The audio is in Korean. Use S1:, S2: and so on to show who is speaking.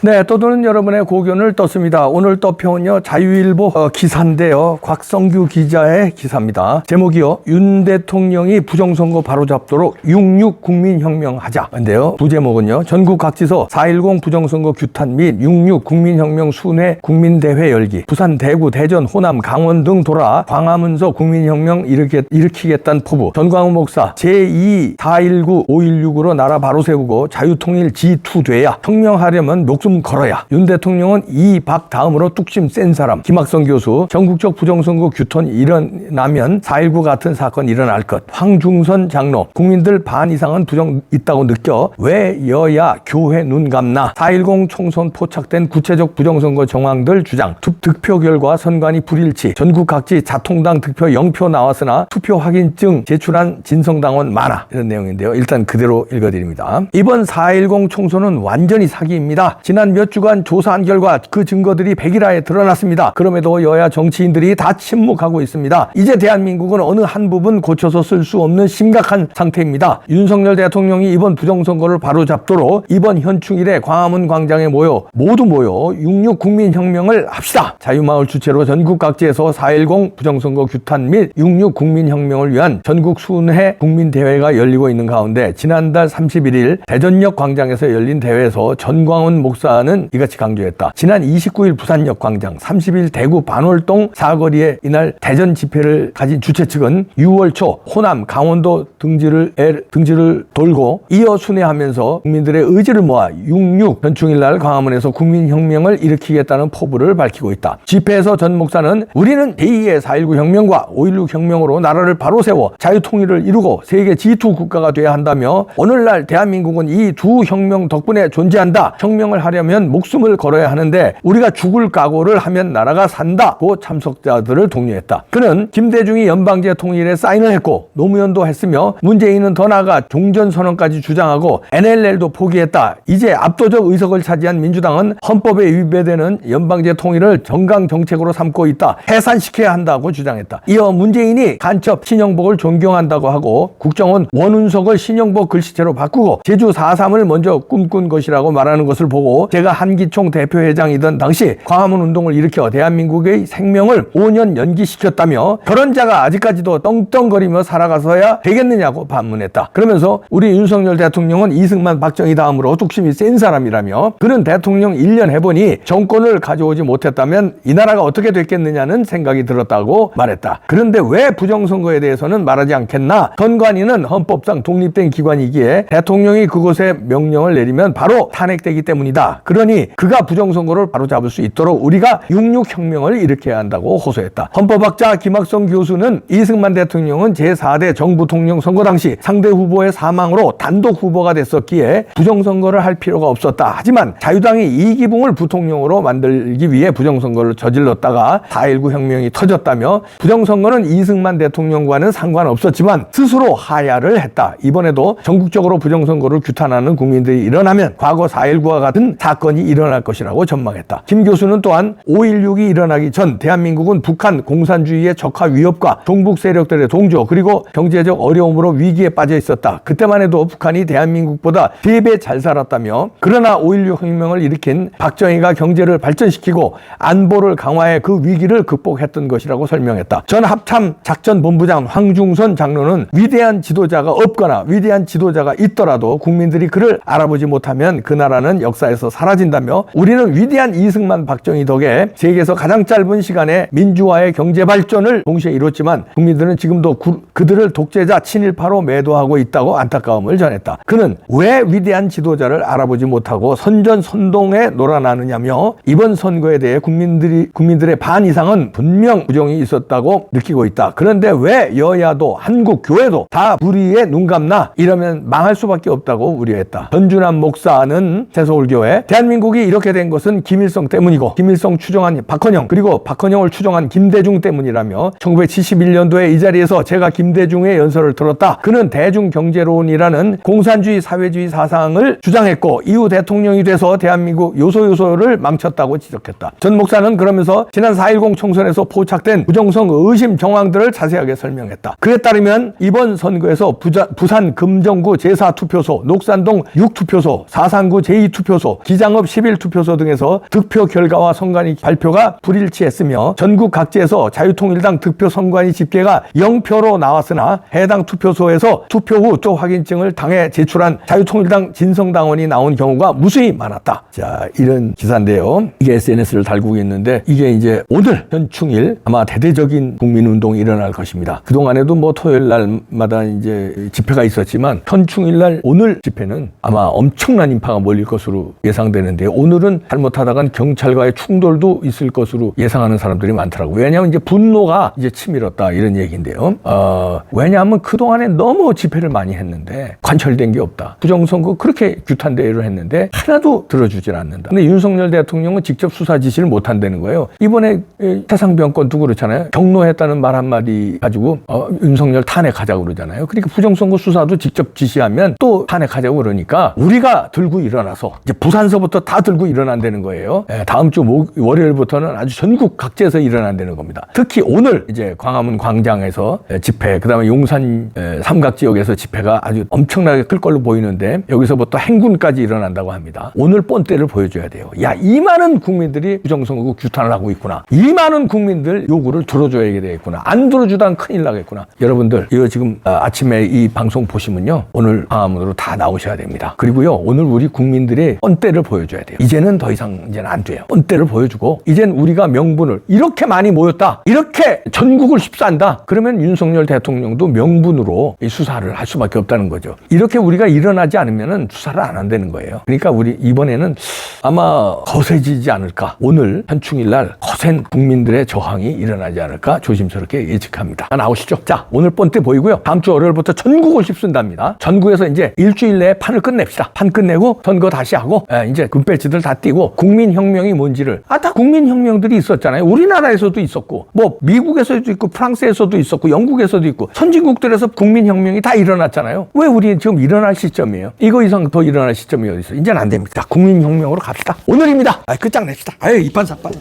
S1: 네, 떠도는 여러분의 고견을 떴습니다. 오늘 떠펴온요 자유일보 기사인데요. 곽성규 기자의 기사입니다. 제목이요, 윤 대통령이 부정선거 바로잡도록 6.6 국민혁명하자인데요. 부제목은요, 전국 각지서 4.10 부정선거 규탄 및 6.6 국민혁명 순회 국민대회 열기, 부산, 대구, 대전, 호남, 강원 등 돌아 광화문서 국민혁명 일으키겠다는 포부, 전광훈 목사 제2 4.19 5.16으로 나라 바로 세우고 자유통일 G2 돼야, 혁명하려면 목숨 걸어야. 윤 대통령은 이 박 다음으로 뚝심 센 사람. 김학성 교수, 전국적 부정선거 규탄 일어나면 4.19 같은 사건 일어날 것. 황중선 장로, 국민들 반 이상은 부정 있다고 느껴 왜 여야 교회 눈 감나. 4.10 총선 포착된 구체적 부정선거 정황들 주장. 득표 결과 선관위 불일치, 전국 각지 자통당 득표 0표 나왔으나 투표 확인증 제출한 진성당원 많아. 이런 내용인데요. 일단 그대로 읽어드립니다. 이번 4.10 총선은 완전히 사기입니다. 지난 몇 주간 조사한 결과 그 증거들이 백일화에 드러났습니다. 그럼에도 여야 정치인들이 다 침묵하고 있습니다. 이제 대한민국은 어느 한 부분 고쳐서 쓸 수 없는 심각한 상태입니다. 윤석열 대통령이 이번 부정선거를 바로잡도록 이번 현충일에 광화문 광장에 모두 모여 6.6 국민혁명을 합시다. 자유마을 주최로 전국 각지에서 4.10 부정선거 규탄 및 6.6 국민혁명을 위한 전국 순회 국민대회가 열리고 있는 가운데 지난달 31일 대전역 광장에서 열린 대회에서 전광훈 목사는 이같이 강조했다. 지난 29일 부산역 광장, 30일 대구 반월동 사거리에 이날 대전 집회를 가진 주최 측은 6월 초 호남, 강원도 등지를 돌고 이어 순회하면서 국민들의 의지를 모아 6.6 현충일날 광화문에서 국민혁명을 일으키겠다는 포부를 밝히고 있다. 집회에서 전 목사는 우리는 제2의 4.19 혁명과 5.16 혁명으로 나라를 바로 세워 자유통일을 이루고 세계 G2 국가가 돼야 한다며, 오늘날 대한민국은 이 두 혁명 덕분에 존재한다. 혁명을 하려면 목숨을 걸어야 하는데 우리가 죽을 각오를 하면 나라가 산다고 참석자들을 독려했다. 그는 김대중이 연방제 통일에 사인을 했고 노무현도 했으며 문재인은 더 나아가 종전선언까지 주장하고 NLL도 포기했다. 이제 압도적 의석을 차지한 민주당은 헌법에 위배되는 연방제 통일을 정강정책으로 삼고 있다. 해산시켜야 한다고 주장했다. 이어 문재인이 간첩 신영복을 존경한다고 하고 국정원 원운석을 신영복 글씨체로 바꾸고 제주 4.3을 먼저 꿈꾼 것이라고 말하는 것을 보고, 제가 한기총 대표회장이던 당시 광화문 운동을 일으켜 대한민국의 생명을 5년 연기시켰다며 결혼자가 아직까지도 떵떵거리며 살아가서야 되겠느냐고 반문했다. 그러면서 우리 윤석열 대통령은 이승만 박정희 다음으로 뚝심이 센 사람이라며, 그는 대통령 1년 해보니 정권을 가져오지 못했다면 이 나라가 어떻게 됐겠느냐는 생각이 들었다고 말했다. 그런데 왜 부정선거에 대해서는 말하지 않겠나? 선관위는 헌법상 독립된 기관이기에 대통령이 그곳에 명령을 내리면 바로 탄핵되기 때문이다. 그러니 그가 부정선거를 바로잡을 수 있도록 우리가 6.6 혁명을 일으켜야 한다고 호소했다. 헌법학자 김학성 교수는 이승만 대통령은 제4대 정부통령 선거 당시 상대 후보의 사망으로 단독 후보가 됐었기에 부정선거를 할 필요가 없었다. 하지만 자유당이 이기붕을 부통령으로 만들기 위해 부정선거를 저질렀다가 4.19 혁명이 터졌다며, 부정선거는 이승만 대통령과는 상관없었지만 스스로 하야를 했다. 이번에도 전국적으로 부정선거를 규탄하는 국민들이 일어나면 과거 4.19와 같은 사건이 일어날 것이라고 전망했다. 김 교수는 또한 5.16이 일어나기 전 대한민국은 북한 공산주의의 적화 위협과 동북 세력들의 동조 그리고 경제적 어려움으로 위기에 빠져 있었다. 그때만 해도 북한이 대한민국보다 3배 잘 살았다며, 그러나 5.16 혁명을 일으킨 박정희가 경제를 발전시키고 안보를 강화해 그 위기를 극복했던 것이라고 설명했다. 전 합참 작전본부장 황중선 장로는 위대한 지도자가 없거나 위대한 지도자가 있더라도 국민들이 그를 알아보지 못하면 그 나라는 역사에서 사라진다며, 우리는 위대한 이승만 박정희 덕에 세계에서 가장 짧은 시간에 민주화의 경제 발전을 동시에 이뤘지만 국민들은 지금도 그들을 독재자 친일파로 매도하고 있다고 안타까움을 전했다. 그는 왜 위대한 지도자를 알아보지 못하고 선전선동에 놀아나느냐며, 이번 선거에 대해 국민들의 반 이상은 분명 부정이 있었다고 느끼고 있다. 그런데 왜 여야도 한국 교회도 다 불의에 눈 감나? 이러면 망할 수밖에 없다고 우려했다. 전준환 목사는 새서울교회, 대한민국이 이렇게 된 것은 김일성 때문이고 김일성 추종한 박헌영 그리고 박헌영을 추종한 김대중 때문이라며, 1971년도에 이 자리에서 제가 김대중의 연설을 들었다. 그는 대중경제론이라는 공산주의 사회주의 사상을 주장했고 이후 대통령이 돼서 대한민국 요소요소를 망쳤다고 지적했다. 전 목사는 그러면서 지난 4.10 총선에서 포착된 부정성 의심 정황들을 자세하게 설명했다. 그에 따르면 이번 선거에서 부산 금정구 제4투표소, 녹산동 6투표소, 사상구 제2투표소, 기장업 10일 투표소 등에서 득표 결과와 선관위 발표가 불일치했으며 전국 각지에서 자유통일당 득표 선관위 집계가 0표로 나왔으나 해당 투표소에서 투표 후 또 확인증을 당에 제출한 자유통일당 진성당원이 나온 경우가 무수히 많았다. 자, 이런 기사인데요. 이게 SNS를 달구고 있는데 이게 이제 오늘 현충일 아마 대대적인 국민운동이 일어날 것입니다. 그동안에도 뭐 토요일 날마다 이제 집회가 있었지만 현충일 날 오늘 집회는 아마 엄청난 인파가 몰릴 것으로 예상되는데 오늘은 잘못하다간 경찰과의 충돌도 있을 것으로 예상하는 사람들이 많더라고요. 왜냐하면 이제 분노가 이제 치밀었다 이런 얘기인데요. 왜냐하면 그동안에 너무 집회를 많이 했는데 관철된 게 없다. 부정선거 그렇게 규탄 대회를 했는데 하나도 들어주질 않는다. 근데 윤석열 대통령은 직접 수사 지시를 못 한다는 거예요. 이번에 태상병권도 그렇잖아요. 경로했다는 말 한마디 가지고 윤석열 탄핵하자고 그러잖아요. 그러니까 부정선거 수사도 직접 지시하면 또 탄핵하자고 그러니까 우리가 들고 일어나서 이제 부산서부터 다 들고 일어난다는 거예요. 다음 주 월요일부터는 아주 전국 각지에서 일어난다는 겁니다. 특히 오늘 이제 광화문 광장에서 집회, 그다음에 용산 삼각 지역에서 집회가 아주 엄청나게 클 걸로 보이는데 여기서부터 행군까지 일어난다고 합니다. 오늘 본때를 보여줘야 돼요. 야, 이 많은 국민들이 부정선거 규탄을 하고 있구나. 이 많은 국민들 요구를 들어줘야 되겠구나. 안 들어주다간 큰일 나겠구나. 여러분들 이거 지금 아침에 이 방송 보시면요. 오늘 광화문으로 다 나오셔야 됩니다. 그리고요. 오늘 우리 국민들의 본때를 보여줘야 돼요. 이제는 더 이상 이제는 안 돼요. 본때를 보여주고 이젠 우리가 명분을 이렇게 많이 모였다. 이렇게 전국을 휩싸한다. 그러면 윤석열 대통령도 명분으로 이 수사를 할 수밖에 없다는 거죠. 이렇게 우리가 일어나지 않으면은 수사를 안 한다는 거예요. 그러니까 우리 이번에는 아마 거세지지 않을까. 오늘 현충일 날 거센 국민들의 저항이 일어나지 않을까 조심스럽게 예측합니다. 나오시죠. 자, 오늘 본때 보이고요. 다음 주 월요일부터 전국을 휩쓴답니다. 전국에서 이제 일주일 내에 판을 끝냅시다. 판 끝내고 선거 다시 하고 이제 금배지들 다 띄고 국민혁명이 뭔지를 다 국민혁명들이 있었잖아요. 우리나라에서도 있었고 뭐 미국에서도 있고 프랑스에서도 있었고 영국에서도 있고 선진국들에서 국민혁명이 다 일어났잖아요. 왜 우리 지금 일어날 시점이에요? 이거 이상 더 일어날 시점이 어디 있어? 이제는 안 됩니다. 국민혁명으로 갑시다. 오늘입니다. 끝장냅시다. 이판사판.